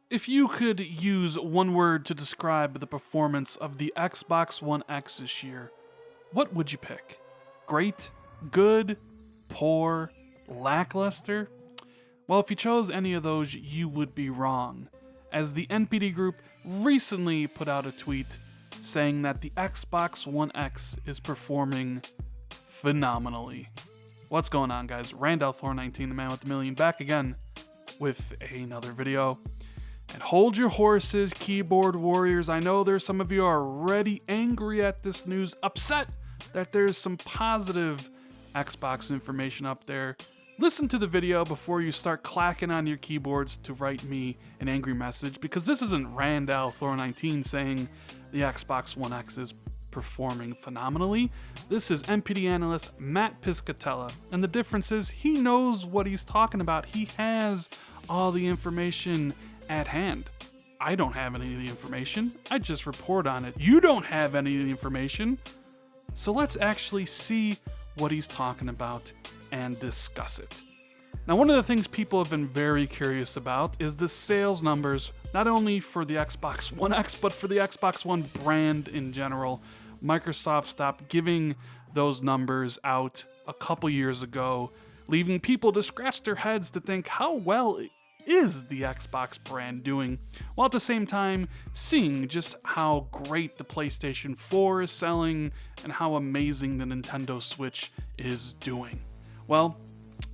If you could use one word to describe the performance of the Xbox One X this year, what would you pick? Great, good, poor, lackluster? Well, if you chose any of those, you would be wrong, as the NPD Group recently put out a tweet saying that the Xbox One X is performing phenomenally. What's going on, guys? Randall Thor 19, the man with the million, back again with another video. And hold your horses, keyboard warriors. I know there's some of you are already angry at this news, upset that there's some positive Xbox information up there. Listen to the video before you start clacking on your keyboards to write me an angry message, because this isn't Randall Thor 19 saying the Xbox One X is performing phenomenally. This is NPD analyst Matt Piscatella, and the difference is he knows what he's talking about. He has all the information at hand. I don't have any of the information. I just report on it. You don't have any of the information. So let's actually see what he's talking about and discuss it. Now, one of the things people have been very curious about is the sales numbers, not only for the Xbox One X, but for the Xbox One brand in general. Microsoft stopped giving those numbers out a couple years ago, leaving people to scratch their heads to think how well is the Xbox brand doing, while at the same time seeing just how great the PlayStation 4 is selling and how amazing the Nintendo Switch is doing. Well,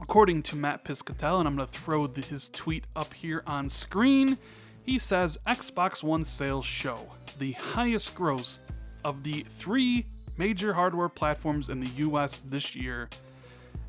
according to Matt Piscatella, and I'm going to throw his tweet up here on screen, he says Xbox One sales show the highest growth of the three major hardware platforms in the US this year,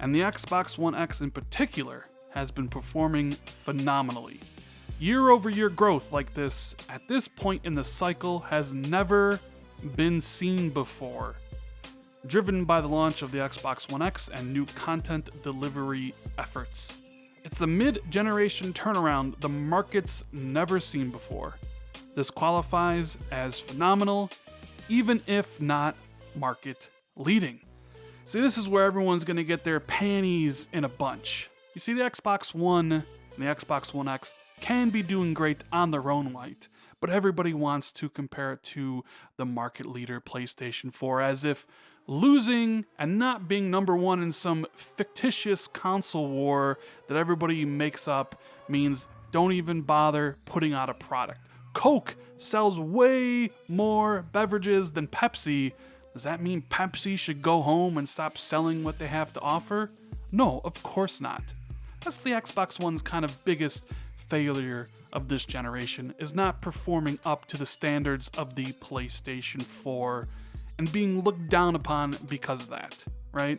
and the Xbox One X in particular has been performing phenomenally. Year-over-year growth like this at this point in the cycle has never been seen before, driven by the launch of the Xbox One X and new content delivery efforts. It's a mid-generation turnaround the market's never seen before. This qualifies as phenomenal, even if not market leading. See, this is where everyone's going to get their panties in a bunch. You see, the Xbox One and the Xbox One X can be doing great on their own right, but everybody wants to compare it to the market leader PlayStation 4, as if losing and not being number one in some fictitious console war that everybody makes up means don't even bother putting out a product. Coke sells way more beverages than Pepsi. Does that mean Pepsi should go home and stop selling what they have to offer? No, of course not. That's the Xbox One's kind of biggest failure of this generation, is not performing up to the standards of the PlayStation 4 and being looked down upon because of that, right?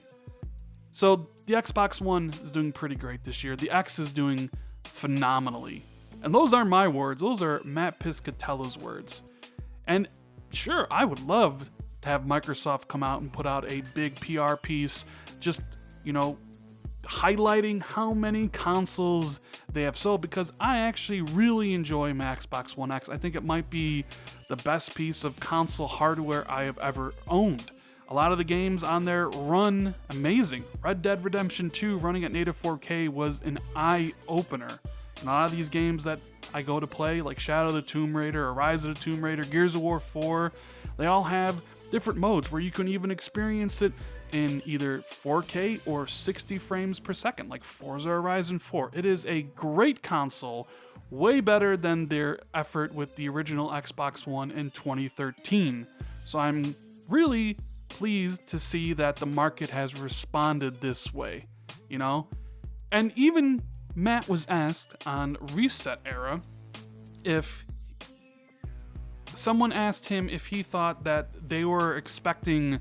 So the Xbox One is doing pretty great this year. The X is doing phenomenally. And those aren't my words, those are Matt Piscatella's words. And sure, I would love to have Microsoft come out and put out a big PR piece, just, highlighting how many consoles they have sold, because I actually really enjoy my Xbox One X. I think it might be the best piece of console hardware I have ever owned. A lot of the games on there run amazing. Red Dead Redemption 2 running at native 4K was an eye-opener. And a lot of these games that I go to play, like Shadow of the Tomb Raider or Rise of the Tomb Raider, Gears of War 4, they all have different modes where you can even experience it in either 4K or 60 frames per second, like Forza Horizon 4. It is a great console, way better than their effort with the original Xbox One in 2013. So I'm really pleased to see that the market has responded this way, And even Matt was asked on Reset Era if someone asked him if he thought that they were expecting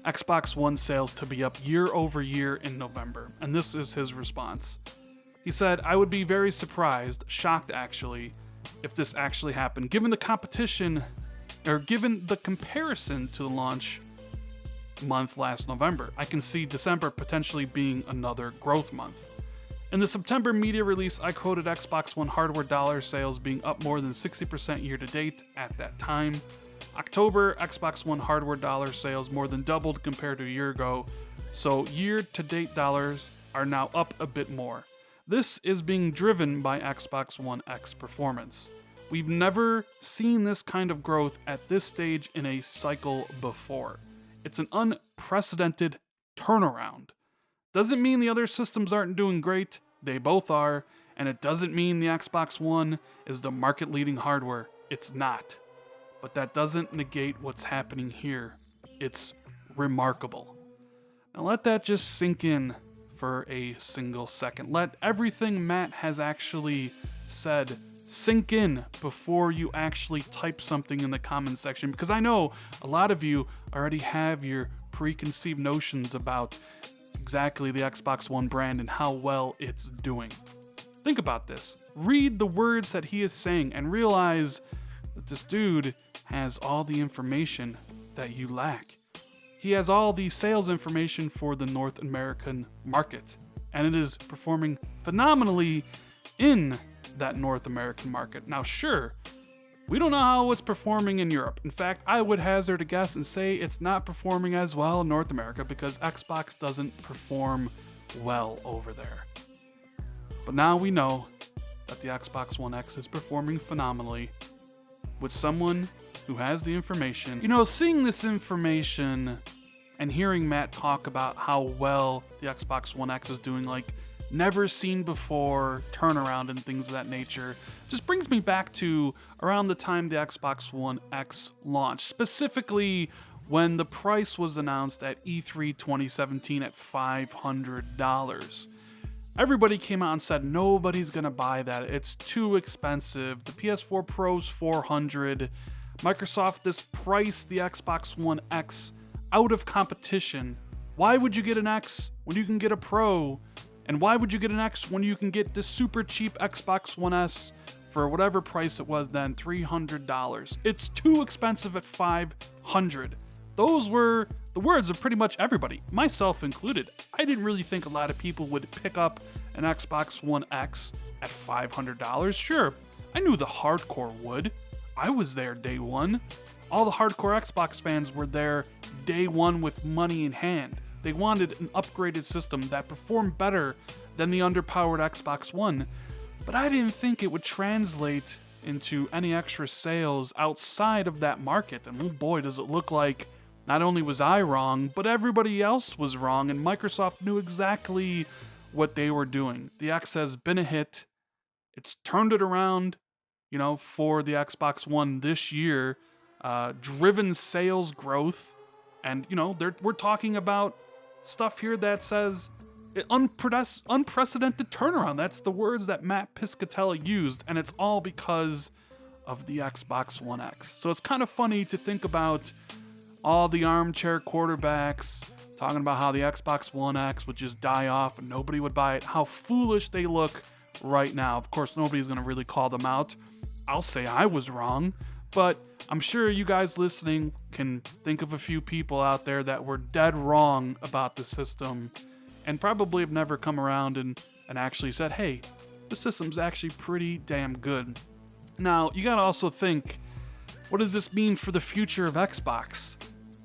Xbox One sales to be up year over year in November, and this is his response. He said, "I would be very surprised, shocked actually, if this actually happened, given the competition, or given the comparison to the launch month last November. I can see December potentially being another growth month." In the September media release, I quoted Xbox One hardware dollar sales being up more than 60% year to date at that time. October, Xbox One hardware dollar sales more than doubled compared to a year ago, so year to date dollars are now up a bit more. This is being driven by Xbox One X performance. We've never seen this kind of growth at this stage in a cycle before. It's an unprecedented turnaround. Doesn't mean the other systems aren't doing great, they both are, and it doesn't mean the Xbox One is the market-leading hardware. It's not. But that doesn't negate what's happening here. It's remarkable. Now let that just sink in for a single second. Let everything Matt has actually said sink in before you actually type something in the comment section, because I know a lot of you already have your preconceived notions about exactly the Xbox One brand and how well it's doing. Think about this. Read the words that he is saying and realize that this dude has all the information that you lack. He has all the sales information for the North American market, and it is performing phenomenally in that North American market. Now, sure, we don't know how it's performing in Europe. In fact, I would hazard a guess and say it's not performing as well in North America because Xbox doesn't perform well over there. But now we know that the Xbox One X is performing phenomenally with someone who has the information. You know, seeing this information and hearing Matt talk about how well the Xbox One X is doing, like never seen before, turnaround and things of that nature, just brings me back to around the time the Xbox One X launched, specifically when the price was announced at E3 2017 at $500. Everybody came out and said nobody's gonna buy that, it's too expensive. The PS4 Pro's $400. Microsoft just priced the Xbox One X out of competition. Why would you get an X when you can get a Pro? And why would you get an X when you can get this super cheap Xbox One S for whatever price it was then, $300? It's too expensive at $500. Those were the words of pretty much everybody, myself included. I didn't really think a lot of people would pick up an Xbox One X at $500. Sure, I knew the hardcore would. I was there day one. All the hardcore Xbox fans were there day one with money in hand. They wanted an upgraded system that performed better than the underpowered Xbox One, but I didn't think it would translate into any extra sales outside of that market. And oh boy, does it look like not only was I wrong, but everybody else was wrong, and Microsoft knew exactly what they were doing. The X has been a hit. It's turned it around, for the Xbox One this year, driven sales growth, and, we're talking about stuff here that says unprecedented turnaround. That's the words that Matt Piscatella used, and it's all because of the Xbox One X. So it's kind of funny to think about all the armchair quarterbacks talking about how the Xbox One X would just die off and nobody would buy it, how foolish they look right now. Of course, nobody's going to really call them out. I'll say I was wrong, but I'm sure you guys listening can think of a few people out there that were dead wrong about the system and probably have never come around and actually said, hey, the system's actually pretty damn good. Now, you gotta also think, what does this mean for the future of Xbox?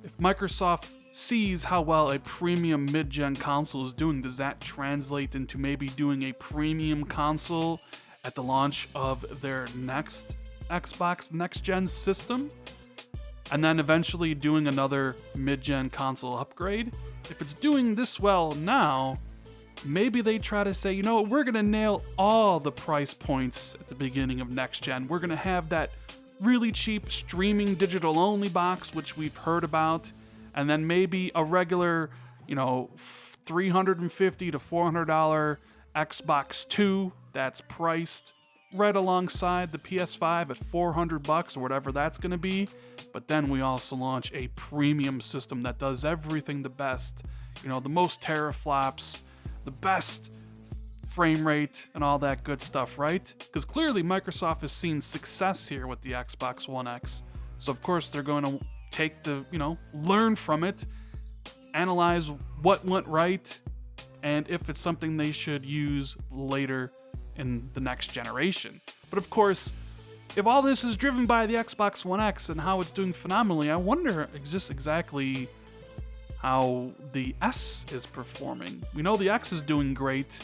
If Microsoft sees how well a premium mid-gen console is doing, does that translate into maybe doing a premium console at the launch of their next Xbox next-gen system? And then eventually doing another mid-gen console upgrade? If it's doing this well now, maybe they try to say, we're going to nail all the price points at the beginning of next-gen. We're going to have that really cheap streaming digital-only box, which we've heard about, and then maybe a regular, $350 to $400 Xbox 2 that's priced right alongside the PS5 at $400 or whatever that's going to be. But then we also launch a premium system that does everything the best, the most teraflops, the best frame rate, and all that good stuff, right? Because clearly Microsoft has seen success here with the Xbox One X. So of course they're going to take learn from it, analyze what went right, and if it's something they should use later in the next generation. But of course, if all this is driven by the Xbox One X and how it's doing phenomenally, I wonder just exactly how the S is performing. We know the X is doing great.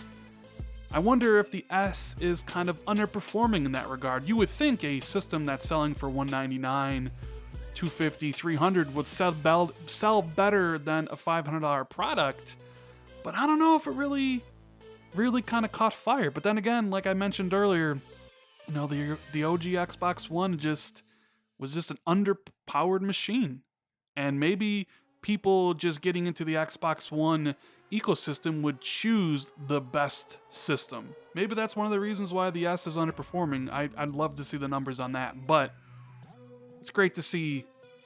I wonder if the S is kind of underperforming in that regard. You would think a system that's selling for $199, $250, $300 would sell better than a $500 product, but I don't know if it really kind of caught fire. But then again, like I mentioned earlier, you know, the OG Xbox One was just an underpowered machine, and maybe people just getting into the Xbox One ecosystem would choose the best system. Maybe that's one of the reasons why the S is underperforming. I'd love to see the numbers on that, but it's great to see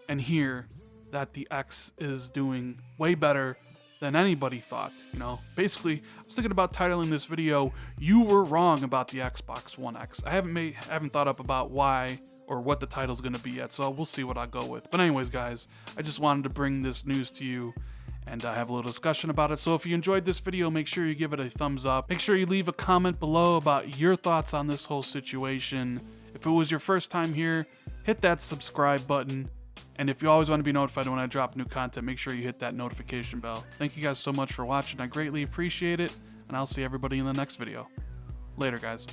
and hear that the X is doing way better than anybody thought. You know, basically, I was thinking about titling this video, "You Were Wrong About the Xbox One X." I haven't thought up about why or what the title's gonna be yet, so we'll see what I go with. But anyways, guys, I just wanted to bring this news to you and have a little discussion about it. So if you enjoyed this video, make sure you give it a thumbs up. Make sure you leave a comment below about your thoughts on this whole situation. If it was your first time here, hit that subscribe button. And if you always want to be notified when I drop new content, make sure you hit that notification bell. Thank you guys so much for watching. I greatly appreciate it, and I'll see everybody in the next video. Later, guys.